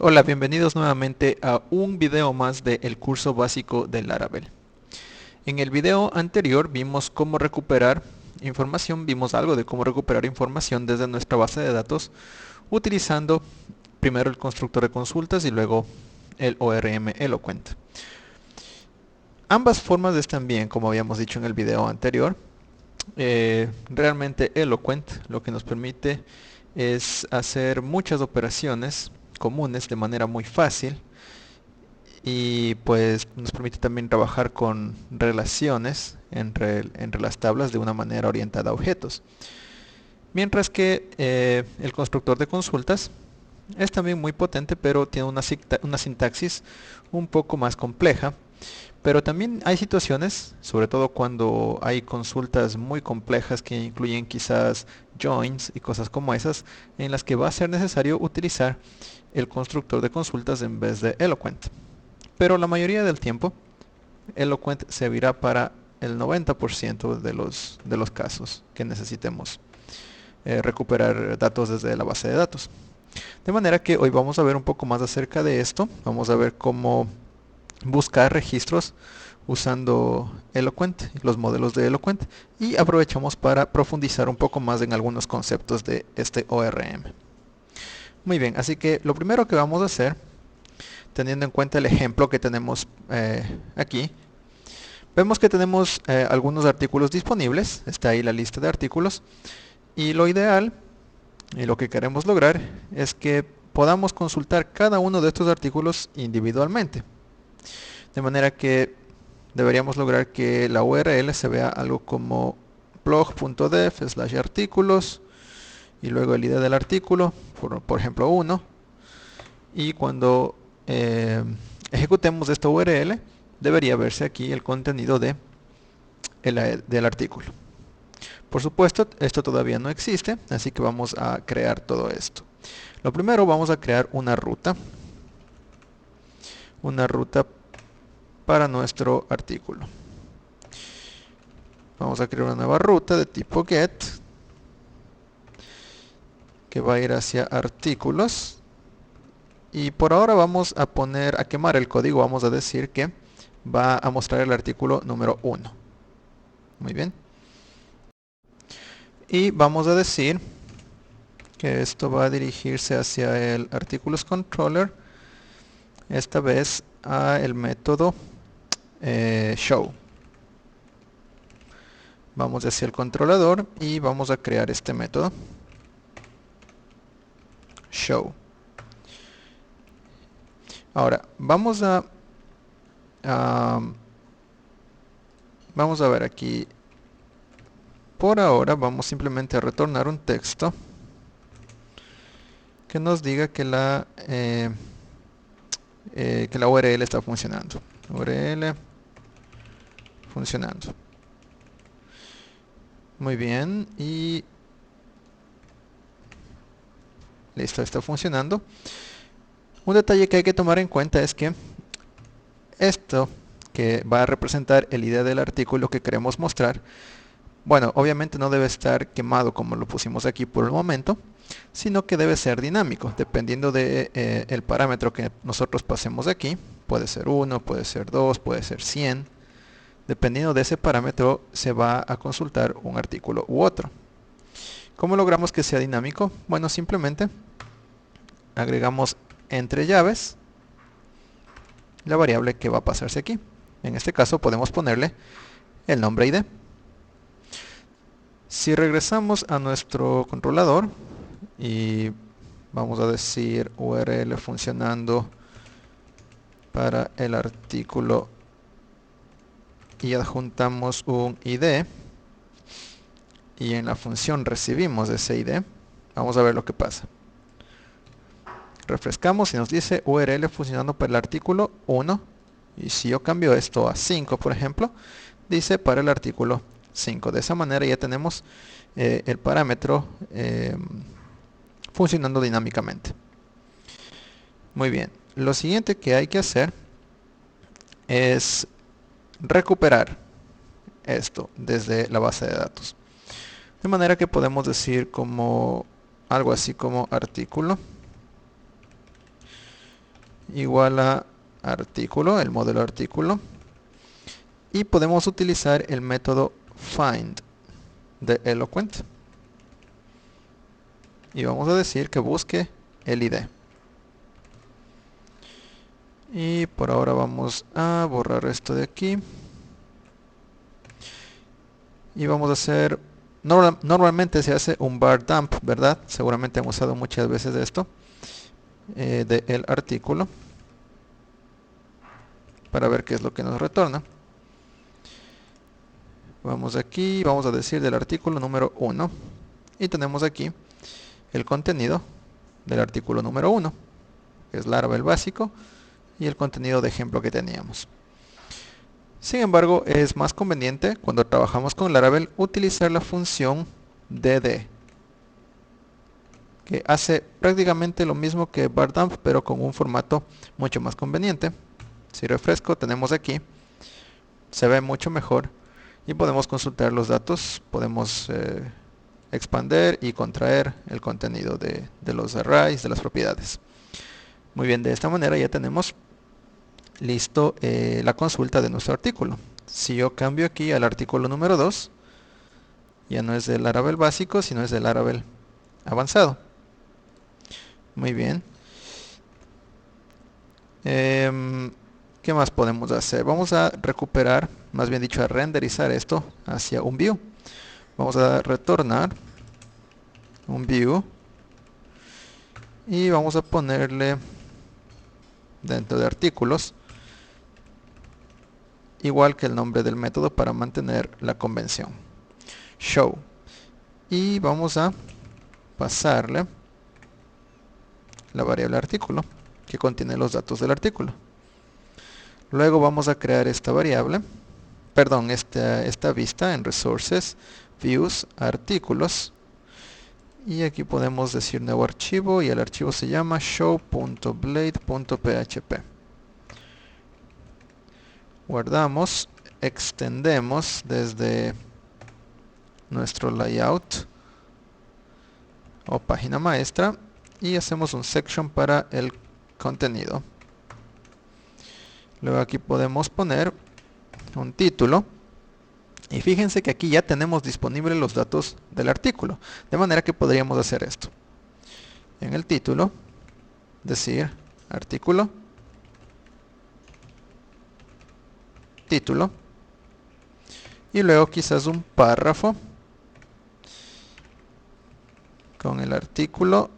Hola, bienvenidos nuevamente a un video más del curso básico de Laravel. En el video anterior vimos cómo recuperar información, vimos algo de cómo recuperar información desde nuestra base de datos utilizando primero el constructor de consultas y luego el ORM Eloquent. Ambas formas están bien, como habíamos dicho en el video anterior. Realmente Eloquent lo que nos permite es hacer muchas operaciones comunes de manera muy fácil y pues nos permite también trabajar con relaciones entre las tablas de una manera orientada a objetos. Mientras que el constructor de consultas es también muy potente, pero tiene una sintaxis un poco más compleja. Pero también hay situaciones, sobre todo cuando hay consultas muy complejas que incluyen quizás joins y cosas como esas, en las que va a ser necesario utilizar el constructor de consultas en vez de Eloquent. Pero la mayoría del tiempo, Eloquent servirá para el 90% de los casos que necesitemos recuperar datos desde la base de datos. De manera que hoy vamos a ver un poco más acerca de esto. Vamos a ver cómo buscar registros usando Eloquent, los modelos de Eloquent, y aprovechamos para profundizar un poco más en algunos conceptos de este ORM. Muy bien, así que lo primero que vamos a hacer, teniendo en cuenta el ejemplo que tenemos aquí, vemos que tenemos algunos artículos disponibles, está ahí la lista de artículos, y lo ideal y lo que queremos lograr es que podamos consultar cada uno de estos artículos individualmente. De manera que deberíamos lograr que la URL se vea algo como blog.dev/artículos y luego el ID del artículo, por ejemplo 1, y cuando ejecutemos esta URL debería verse aquí el contenido del artículo. Por supuesto, esto todavía no existe, así que vamos a crear todo esto. Lo primero, vamos a crear una ruta para nuestro artículo. Vamos a crear una nueva ruta de tipo get que va a ir hacia artículos, y por ahora vamos a poner a quemar el código. Vamos a decir que va a mostrar el artículo número 1. Muy bien. Y vamos a decir que esto va a dirigirse hacia el artículos controller, esta vez a el método show. Vamos hacia el controlador y vamos a crear este método show. Ahora a vamos a ver aquí. Por ahora vamos simplemente a retornar un texto que nos diga que la URL está funcionando. URL funcionando. Muy bien, y listo, está funcionando. Un detalle que hay que tomar en cuenta es que esto que va a representar el ID del artículo que queremos mostrar, bueno, obviamente no debe estar quemado como lo pusimos aquí por el momento, sino que debe ser dinámico, dependiendo de el parámetro que nosotros pasemos aquí. Puede ser 1, puede ser 2, puede ser 100. Dependiendo de ese parámetro se va a consultar un artículo u otro. ¿Cómo logramos que sea dinámico? Bueno, simplemente agregamos entre llaves la variable que va a pasarse aquí. En este caso podemos ponerle el nombre ID. Si regresamos a nuestro controlador y vamos a decir URL funcionando para el artículo y adjuntamos un ID y en la función recibimos ese ID, vamos a ver lo que pasa. Refrescamos y nos dice URL funcionando para el artículo 1, y si yo cambio esto a 5, por ejemplo, dice para el artículo 5. De esa manera ya tenemos el parámetro funcionando dinámicamente. Muy bien, lo siguiente que hay que hacer es recuperar esto desde la base de datos. De manera que podemos decir como algo así como artículo igual a artículo, el modelo artículo, y podemos utilizar el método find de Eloquent y vamos a decir que busque el ID. Y por ahora vamos a borrar esto de aquí y vamos a hacer, normalmente se hace un var dump, ¿verdad? Seguramente han usado muchas veces esto de el artículo para ver qué es lo que nos retorna. Vamos aquí, vamos a decir del artículo número 1 y tenemos aquí el contenido del artículo número 1, que es Laravel básico, y el contenido de ejemplo que teníamos. Sin embargo, es más conveniente cuando trabajamos con Laravel utilizar la función dd, que hace prácticamente lo mismo que var_dump, pero con un formato mucho más conveniente. Si refresco, tenemos aquí, se ve mucho mejor y podemos consultar los datos, podemos expander y contraer el contenido de los arrays, de las propiedades. Muy bien, de esta manera ya tenemos listo la consulta de nuestro artículo. Si yo cambio aquí al artículo número 2, ya no es del Laravel básico, sino es del Laravel avanzado. Muy bien. ¿Qué más podemos hacer? Vamos a recuperar, más bien dicho, a renderizar esto hacia un view. Vamos a retornar un view y vamos a ponerle dentro de artículos igual que el nombre del método para mantener la convención, show, y vamos a pasarle la variable artículo que contiene los datos del artículo. Luego vamos a crear esta variable, perdón, esta vista en resources, views, artículos, y aquí podemos decir nuevo archivo y el archivo se llama show.blade.php. Guardamos, extendemos desde nuestro layout o página maestra y hacemos un section para el contenido. Luego aquí podemos poner un título y fíjense que aquí ya tenemos disponibles los datos del artículo, de manera que podríamos hacer esto. En el título decir artículo, título, y luego quizás un párrafo con el artículo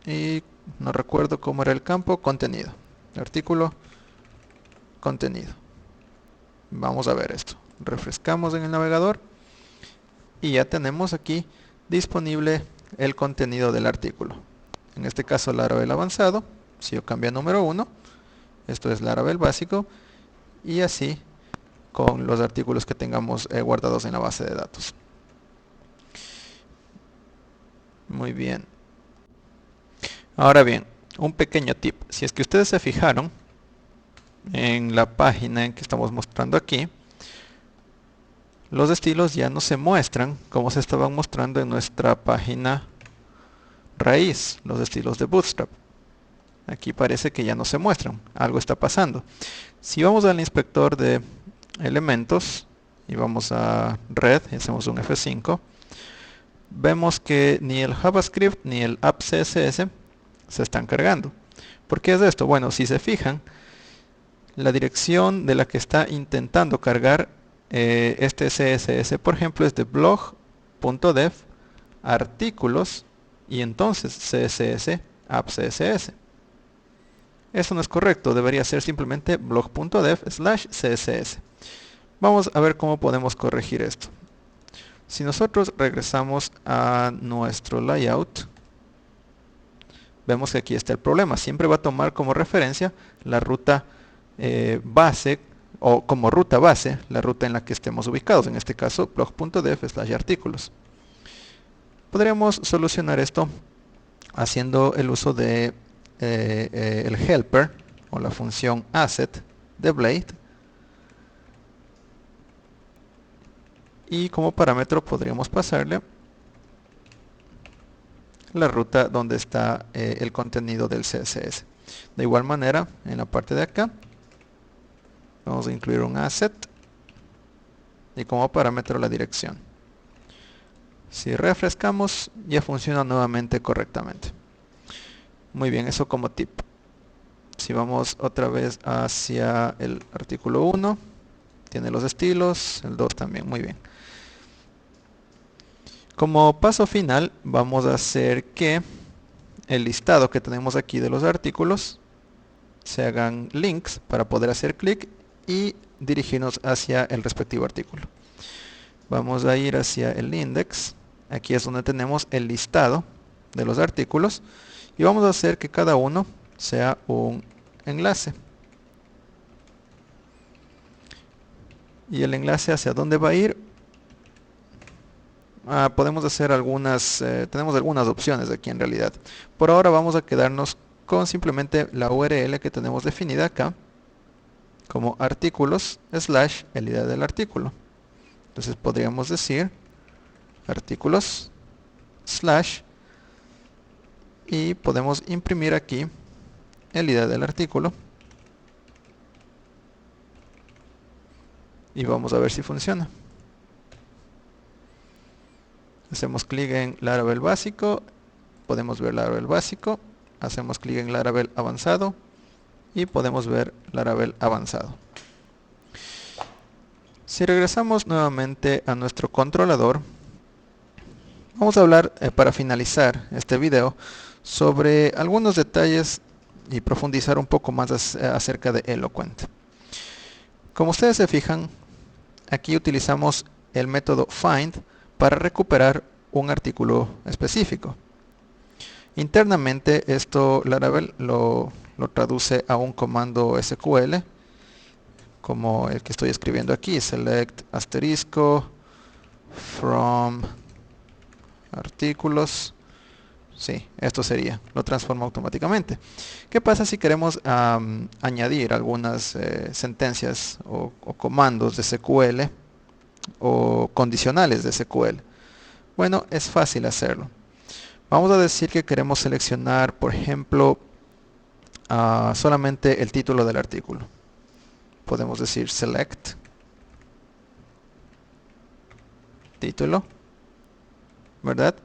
y no recuerdo cómo era el campo, contenido, artículo, contenido. Vamos a ver esto, refrescamos en el navegador y ya tenemos aquí disponible el contenido del artículo. En este caso Laravel avanzado, si yo cambio a número 1, esto es Laravel básico, y así con los artículos que tengamos guardados en la base de datos. Muy bien. Ahora bien, un pequeño tip. Si es que ustedes se fijaron en la página en que estamos mostrando aquí, los estilos ya no se muestran como se estaban mostrando en nuestra página raíz, los estilos de Bootstrap. Aquí parece que ya no se muestran, algo está pasando. Si vamos al inspector de elementos y vamos a red y hacemos un F5, vemos que ni el JavaScript ni el app CSS se están cargando. ¿Por qué es esto? Bueno, si se fijan, la dirección de la que está intentando cargar este CSS, por ejemplo, es de blog.dev artículos y entonces CSS app CSS. Esto no es correcto, debería ser simplemente blog.dev/css. Vamos a ver cómo podemos corregir esto. Si nosotros regresamos a nuestro layout, vemos que aquí está el problema. Siempre va a tomar como referencia la ruta base o como ruta base la ruta en la que estemos ubicados. En este caso, blog.dev/artículos. Podríamos solucionar esto haciendo el uso de el helper o la función asset de Blade, y como parámetro podríamos pasarle la ruta donde está el contenido del CSS. De igual manera, en la parte de acá, vamos a incluir un asset y como parámetro la dirección. Si refrescamos, ya funciona nuevamente correctamente. Muy bien, eso como tip. Si vamos otra vez hacia el artículo 1, tiene los estilos, el 2 también, muy bien. Como paso final, vamos a hacer que el listado que tenemos aquí de los artículos se hagan links para poder hacer clic y dirigirnos hacia el respectivo artículo. Vamos a ir hacia el index. Aquí es donde tenemos el listado de los artículos y vamos a hacer que cada uno sea un enlace. ¿Y el enlace hacia dónde va a ir? Podemos hacer algunas, tenemos algunas opciones aquí en realidad. Por ahora vamos a quedarnos con simplemente la URL que tenemos definida acá como artículos / el ID del artículo. Entonces podríamos decir artículos / y podemos imprimir aquí el ID del artículo y vamos a ver si funciona. Hacemos clic en Laravel básico, podemos ver Laravel básico, hacemos clic en Laravel avanzado y podemos ver Laravel avanzado. Si regresamos nuevamente a nuestro controlador, vamos a hablar para finalizar este video sobre algunos detalles y profundizar un poco más acerca de Eloquent. Como ustedes se fijan, aquí utilizamos el método find para recuperar un artículo específico. Internamente esto Laravel lo traduce a un comando SQL como el que estoy escribiendo aquí, select asterisco from artículos. Sí, esto sería, lo transforma automáticamente. ¿Qué pasa si queremos añadir algunas sentencias o comandos de SQL o condicionales de SQL? Bueno, es fácil hacerlo. Vamos a decir que queremos seleccionar, por ejemplo, solamente el título del artículo. Podemos decir select título, ¿verdad?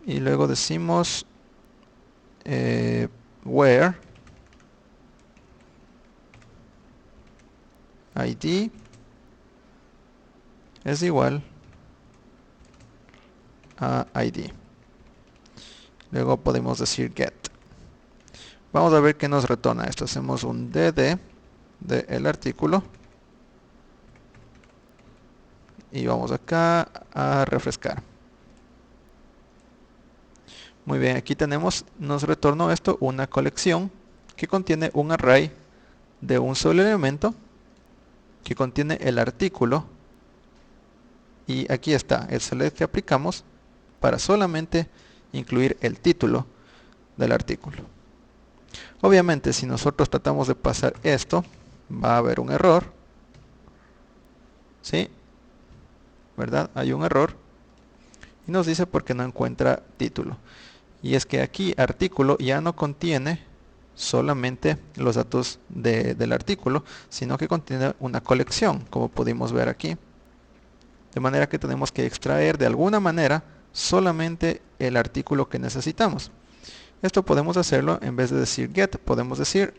Y luego decimos where ID es igual a ID. Luego podemos decir get. Vamos a ver qué nos retorna esto. Hacemos un dd del artículo y vamos acá a refrescar. Muy bien, aquí tenemos, nos retornó esto, una colección que contiene un array de un solo elemento que contiene el artículo y aquí está el select que aplicamos para solamente incluir el título del artículo. Obviamente si nosotros tratamos de pasar esto va a haber un error, ¿sí? ¿Verdad? Hay un error y nos dice porque no encuentra título. Y es que aquí artículo ya no contiene solamente los datos del artículo, sino que contiene una colección, como pudimos ver aquí. De manera que tenemos que extraer de alguna manera solamente el artículo que necesitamos. Esto podemos hacerlo en vez de decir get, podemos decir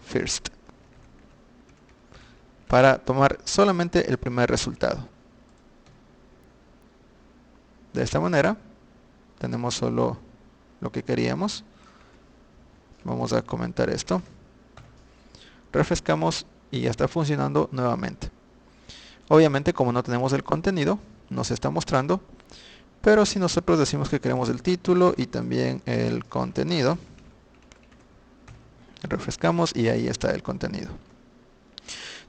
first, para tomar solamente el primer resultado. De esta manera tenemos solo lo que queríamos. Vamos a comentar esto. Refrescamos y ya está funcionando nuevamente. Obviamente como no tenemos el contenido, nos está mostrando, pero si nosotros decimos que queremos el título y también el contenido, refrescamos y ahí está el contenido.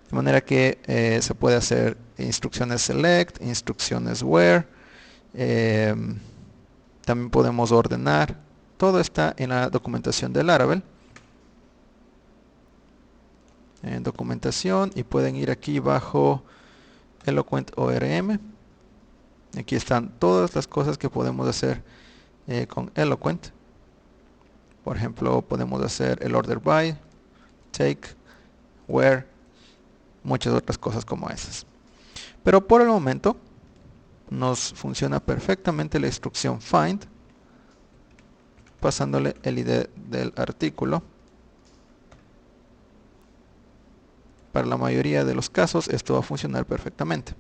De manera que se puede hacer instrucciones select, instrucciones where, también podemos ordenar. Todo está en la documentación de Laravel. En documentación y pueden ir aquí bajo Eloquent ORM. Aquí están todas las cosas que podemos hacer con Eloquent. Por ejemplo, podemos hacer el order by, take, where, muchas otras cosas como esas. Pero por el momento nos funciona perfectamente la instrucción find, pasándole el ID del artículo. Para la mayoría de los casos esto va a funcionar perfectamente.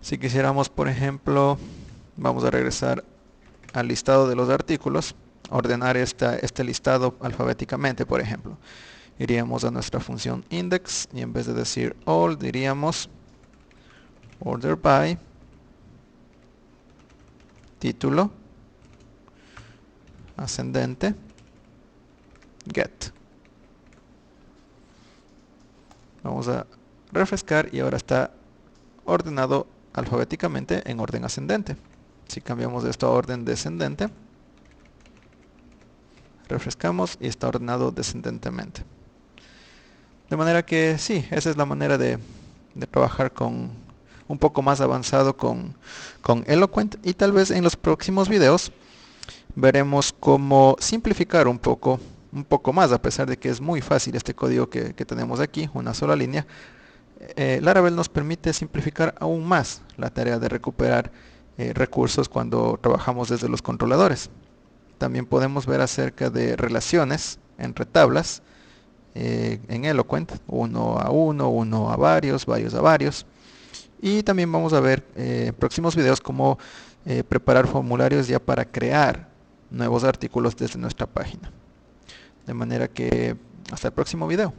Si quisiéramos, por ejemplo, vamos a regresar al listado de los artículos, ordenar este listado alfabéticamente, por ejemplo. Iríamos a nuestra función index y en vez de decir all diríamos order by, título, ascendente, get. Vamos a refrescar y ahora está ordenado alfabéticamente en orden ascendente. Si cambiamos esto a orden descendente, refrescamos y está ordenado descendentemente. De manera que sí, esa es la manera de trabajar con un poco más avanzado con Eloquent, y tal vez en los próximos videos veremos cómo simplificar un poco más, a pesar de que es muy fácil este código que tenemos aquí, una sola línea. Laravel nos permite simplificar aún más la tarea de recuperar recursos cuando trabajamos desde los controladores. También podemos ver acerca de relaciones entre tablas en Eloquent, uno a uno, uno a varios, varios a varios. Y también vamos a ver en próximos videos cómo preparar formularios ya para crear nuevos artículos desde nuestra página. De manera que hasta el próximo video.